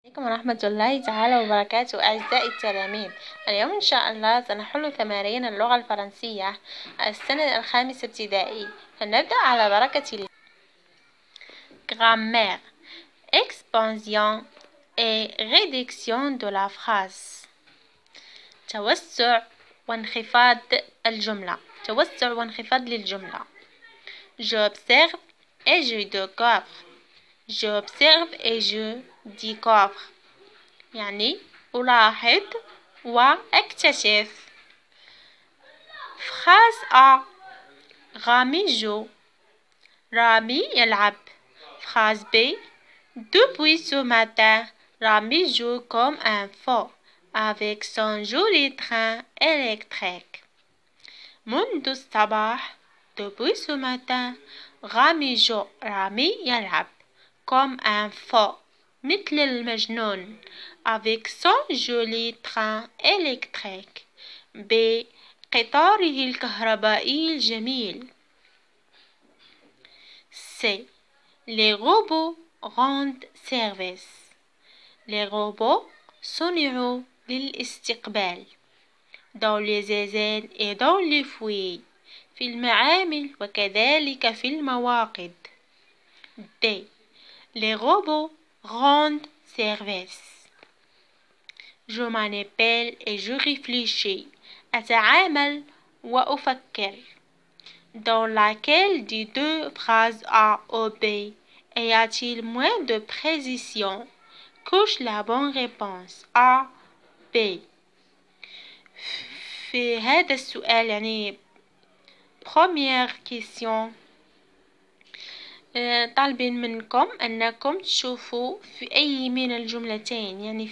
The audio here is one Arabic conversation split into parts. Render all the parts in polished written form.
عليكم ورحمة الله تعالى وبركاته أعزائي التلاميذ. اليوم إن شاء الله سنحل تمارين اللغة الفرنسية السنة الخامسة ابتدائي. فلنبدأ على بركة الله. Grammaire, expansion et réduction de la phrase. توسع وانخفاض الجملة. توسع وانخفاض للجملة. J'observe et je découvre. J'observe et je découvre. يعني ألاحظ وأكتشف. Phrase A. رامي جو. رامي يلعب. Phrase B. Depuis ce matin, Rami joue comme un fou avec son joli train électrique. منذ الصباح. Depuis ce matin, رامي يلعب comme un fou مثل المجنون avec son joli train électrique بقطاره الكهربائي الجميل. C. Les robots rendent service. Les robots صنعوا للاستقبال dans les usines et dans les foyers في المعامل وكذلك في المواقد. D. Les robots rendent service. Je m'en appelle et je réfléchis. أتعامل وأفكر. Dans laquelle des deux phrases A ou B y a-t-il moins de précision? Coche la bonne réponse A B. في هذا السؤال يعني première question طالبين منكم أنكم تشوفوا في أي من الجملتين، يعني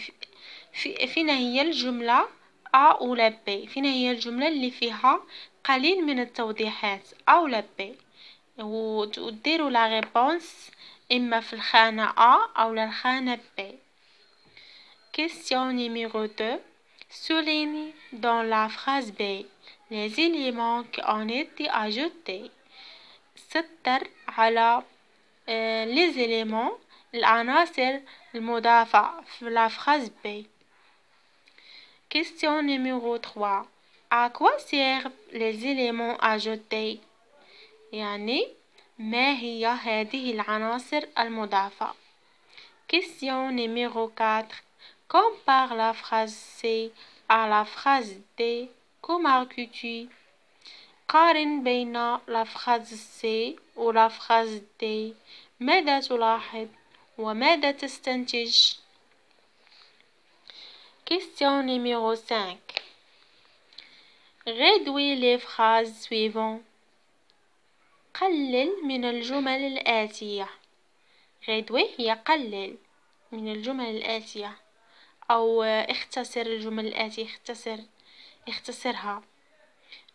فين هي الجملة A ولا B، فين هي الجملة اللي فيها قليل من التوضيحات A ولا B، وتديروا لا ريبونس إما في الخانة A أو الخانة B. Question numéro 2. Souligne dans la phrase B les éléments qui ont été ajoutés. سطر على les éléments العناصر المضافة في la phrase B. Question numéro 3. À quoi servent les éléments ajoutés؟ يعني ما هي هذه العناصر المضافة؟ Question numéro 4. Compare la phrase C à la phrase D. Que marques-tu؟ قارن بين la phrase C و la phrase D. ماذا تلاحظ وماذا تستنتج؟ Question numéro 5. Réduis les phrases suivantes. قلل من الجمل الآتية. réduis هي قلل من الجمل الآتية أو اختصر الجمل الآتية. اختصرها.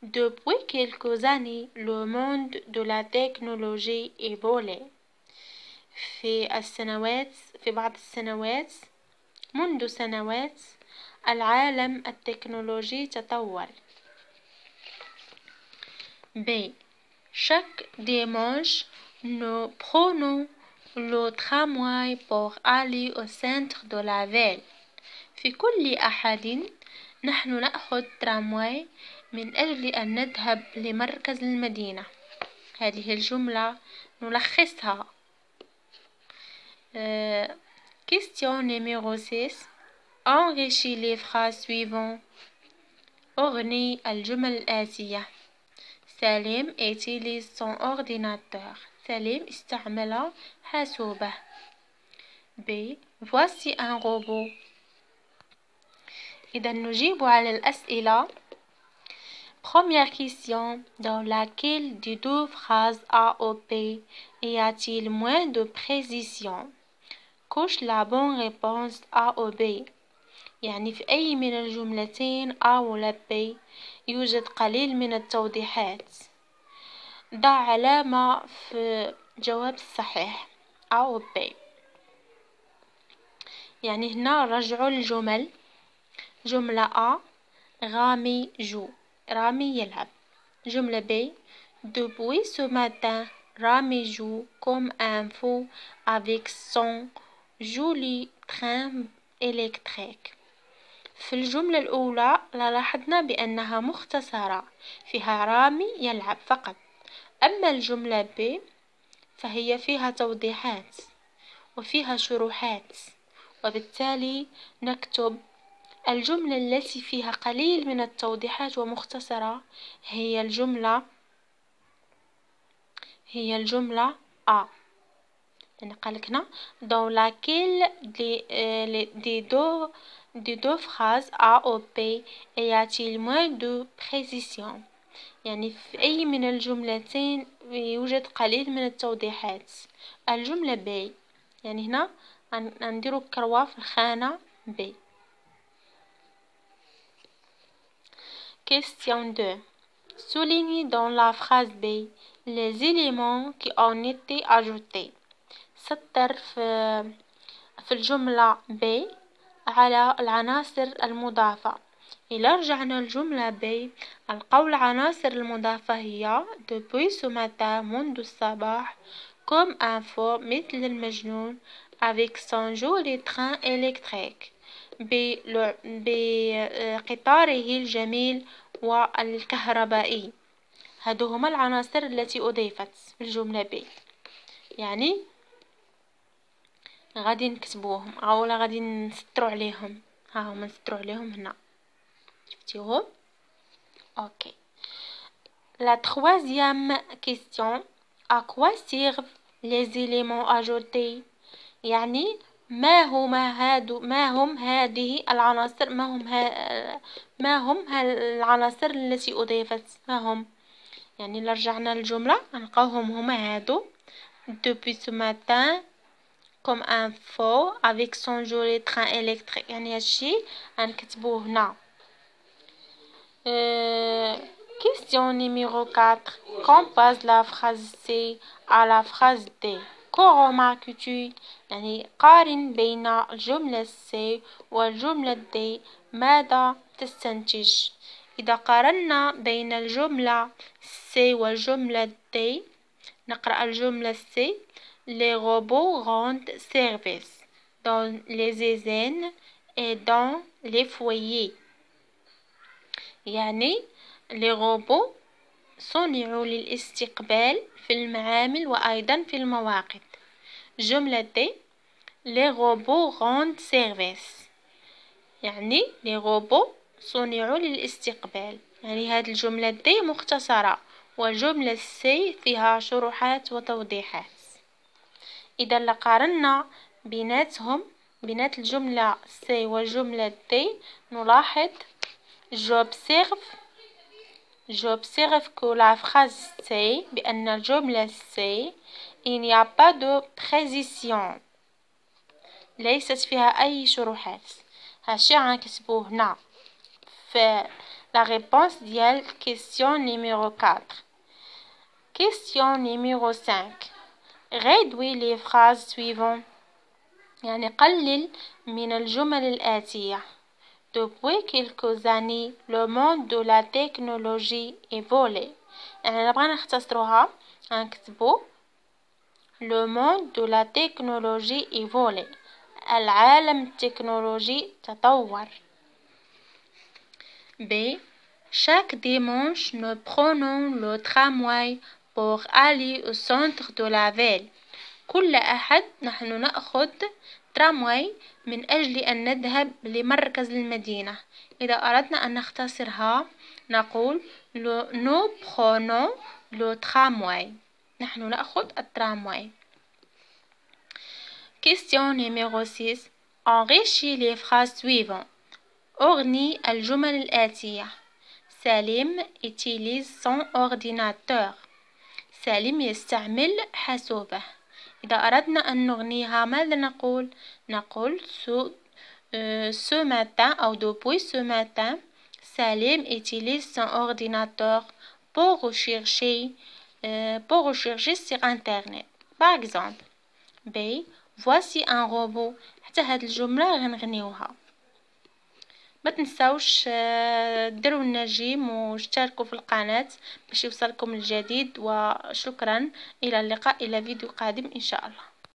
Depuis quelques années, le monde de la technologie évolue. في بعض السنوات، منذ سنوات، العالم التكنولوجي تطور. B. Chaque dimanche, nous prenons le tramway pour aller au centre de la ville. في كل أحد نحن نأخذ ترامواي من أجل أن نذهب لمركز المدينة. هذه الجملة نلخصها. Question numéro 6. Enrichis les phrases suivantes. أغني الجمل الآتية. سليم utilise son ordinateur. سليم استعمل حاسوبه. B. Voici un robot. إذا نجيب على الأسئلة. Première question. Dans laquelle des deux phrases A ou B y a-t-il moins de précision? Coche la bonne réponse A ou B. يعني في أي من الجملتين A ولا B يوجد قليل من التوضيحات. ضع علامة في جواب الصحيح A و B. يعني هنا رجعوا الجمل. جملة A. رامي جو. رامي يلعب. جملة B. Depuis ce matin, Rami joue comme un fou avec son joli train électrique. في الجملة الأولى لاحظنا بأنها مختصرة، فيها رامي يلعب فقط. أما الجملة ب فهي فيها توضيحات وفيها شروحات، وبالتالي نكتب الجملة التي فيها قليل من التوضيحات ومختصرة هي الجملة A. يعني قالك هنا dans laquelle des deux phrases A ou B y a-t-il moins de précision. يعني في أي من الجملتين يوجد قليل من التوضيحات. الجملة B، يعني هنا نديرو كروة في الخانة B. Question 2. Souligne dans la phrase B les éléments qui ont été ajoutés. سطر في الجملة B على العناصر المضافة. إذا رجعنا الجملة B نلقاو العناصر المضافة هي depuis ce matin منذ الصباح comme un fou مثل المجنون avec son joli train électrique بقطاره الجميل والكهربائي. هادو هما العناصر التي أضيفت في الجملة B. يعني غادي نكتبوهم اولا غادي نسطرو عليهم، ها هما نسطرو عليهم هنا، شفتيهم؟ اوكي. La troisième question: à quoi servent les éléments ajoutés؟ يعني ما هم هذه العناصر، ما هم العناصر التي أضيفت، ما هم؟ يعني لرجعنا الجملة نلقاوهم هما هادو depuis ce matin comme un fou avec son joli train électrique. يعني هادشي غنكتبوه هنا. Question numéro 4. Compose la phrase C à la phrase D. Que remarques-tu؟ يعني قارن بين الجملة C والجملة D، ماذا تستنتج؟ إذا قارنا بين الجملة C والجملة D نقرأ الجملة C: Les robots rendent service dans les usines et dans les foyers. يعني les robots صنعوا للاستقبال في المعامل وأيضا في المواقد. جملة D: Les robots rendent service، يعني les robots صنعوا للاستقبال. يعني هذه الجملة D مختصرة، والجملة C فيها شروحات وتوضيحات. إذا لقارنا بينات الجملة C والجملة D نلاحظ j'observe que la phrase C بأن الجملة C il n'y a pas de précision، ليست فيها أي شروحات. هادشي غنكتبوه هنا في la réponse ديال question numéro 4. Question numéro 5. Réduis les phrases suivantes. يعني قلل من الجمل الآتية. Depuis quelques années, le monde de la technologie évolue. يعني نبغى نختصروها غنكتبو le monde de la technologie évolue. العالم التكنولوجي تطور. B. Chaque dimanche, nous prenons le tramway pour aller au centre de la ville. كل أحد نحن نأخذ ترامواي من أجل أن نذهب لمركز المدينة. إذا أردنا أن نختصرها نقول nous prenons le tramway. نحن نأخذ الترامواي. Question numéro 6. Enrichis les phrases suivantes. أغني الجمل الآتية. سالم utilise son ordinateur. سالم يستعمل حاسوبه. إذا أردنا أن نغنيها ماذا نقول؟ نقول ce matin أو depuis ce matin سالم utilise son ordinateur pour rechercher sur internet. Par exemple B. voici un robot. حتى هاد الجملة غنغنيوها. ما تنساوش ديروا النجيم واشتركوا في القناة باش يوصلكم الجديد، وشكرا، إلى اللقاء إلى فيديو قادم إن شاء الله.